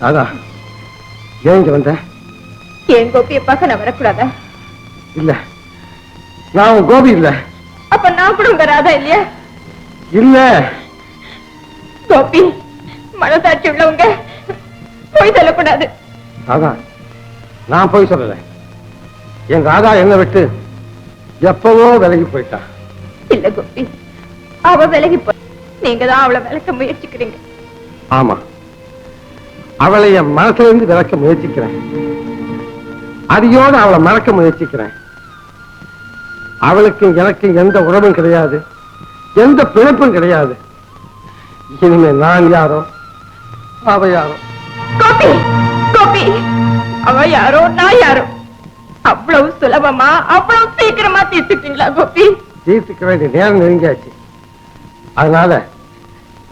ராதா, ஏன் இங்க வந்த? ஏன் கோபியை பார்க்க நான் வரக்கூடாதா? இல்ல, நான் கோபி இல்ல. அப்ப நான் கூட உங்க ராதா இல்லையா? இல்ல கோபி, மனசாட்சி உள்ளவங்க போய் சொல்லக்கூடாது. ராதா, நான் போய் சொல்லல. என் ராதா என்ன விட்டு எப்பவோ விலகி போயிட்டா. இல்ல கோபி, அவ விலகி போய் நீங்க தான் அவளை விளக்க முயற்சிக்கிறீங்க. ஆமா, அவளை என் மனசுல இருந்து விளக்க முயற்சிக்கிறேன். அதையோடு அவளை மறக்க முயற்சிக்கிறேன். அவளுக்கு எனக்கு எந்த உறவும் கிடையாது, எந்த பிணைப்பும் கிடையாது. இனிமே நான் யாரோ அவ யாரோ. கோபி, கோபி, அவ யாரோ நான் யாரோ அவ்வளவு சுலபமா அவ்வளவு சீக்கிரமா தீர்த்துட்டீங்களா கோபி? தீர்த்துக்க வேண்டிய நேரம் நெருங்கியாச்சு. அதனால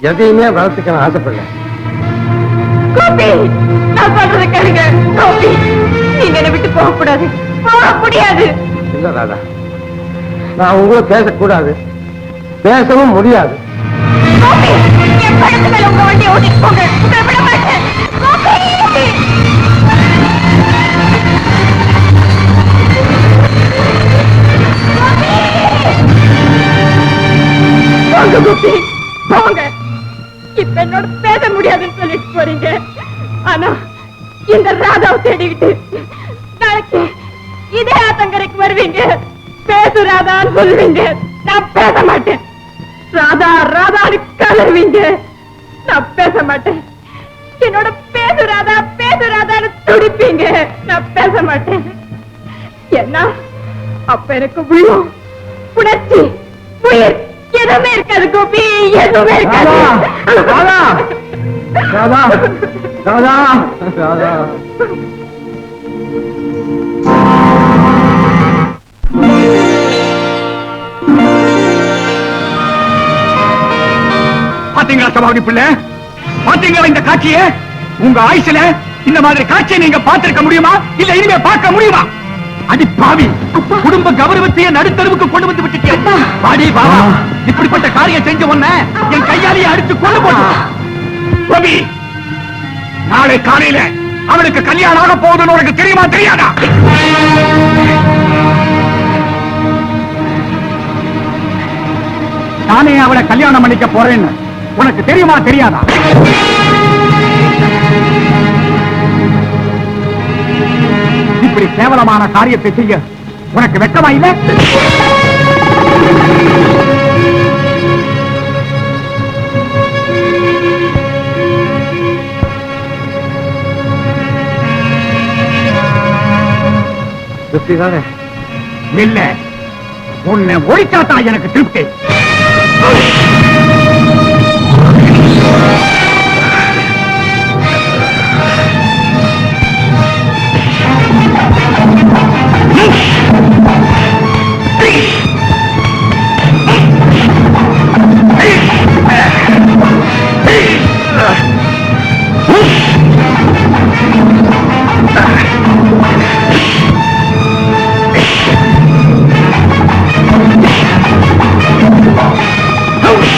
எதையுமே வளர்த்துக்க நான் ஆசைப்படல. கோபி, நான் சொல்றதை கேளுங்க. கோபி, நீங்க என்னை விட்டு போக கூடாது, போக முடியாது. இல்ல ராதா, நான் உங்களை பேசக்கூடாது, பேசவும் முடியாது. கோபி, என் பழத்து மேல உங்க வண்டியை ஓட்டிட்டு போங்க, உங்களை விட மாட்டேன். கோபி, போங்க கோபி, போங்க. இப்ப என்னோட பேச முடியாதுன்னு சொல்லிட்டு போறீங்க. ஆனா இந்த ராதாவை தேடிக்கிட்டு நாளைக்கு இதே ஆத்தங்கரைக்கு வருவீங்க. பேசு ராதான்னு சொல்லுவீங்க, நான் பேச மாட்டேன். ராதா ராதான்னு கலருவீங்க, நான் பேச மாட்டேன். என்னோட பேசு ராதான்னு துடிப்பீங்க, நான் பேச மாட்டேன். ஏன்னா அப்ப எனக்கு உள்ளம், உணர்ச்சி, உயிர் எதுவுமே இருக்காது கோபி, எதுவுமே இருக்காது. ராதா, ராதா, ராதா, ராதா. பாத்தீங்களா சபாபதி பிள்ளை, பாத்தீங்களா இந்த காட்சியை? உங்க ஆயுசுல இந்த மாதிரி காட்சியை நீங்க பார்த்திருக்க முடியுமா? இல்ல இனிமே பார்க்க முடியுமா? அடி பாவி, குடும்ப கௌரவத்தையே நடுத்தருவுக்கு கொண்டு வந்து விட்டுட்டேன். பாடி பாவா, இப்படிப்பட்ட காரியம் செஞ்ச உடன என் கையாலேயே அடித்து கொண்டு போட்டோம். கோபி, நாளை காலையில அவளுக்கு கல்யாணம் ஆக போகுதுன்னு உனக்கு தெரியுமா தெரியாதா? நானே அவளை கல்யாணம் பண்ணிக்க போறேன்னு உனக்கு தெரியுமா தெரியாதா? இப்படி கேவலமான காரியத்தை செய்ய உனக்கு வெட்கமா இல்ல? திருப்திதானே? இல்ல, உன்னை ஒழிச்சாதான் எனக்கு திருப்தி. Oh!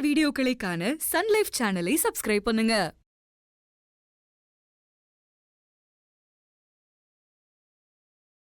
வீடியோக்களை காண சன் லைஃப் சேனலை சப்ஸ்கிரைப் பண்ணுங்க.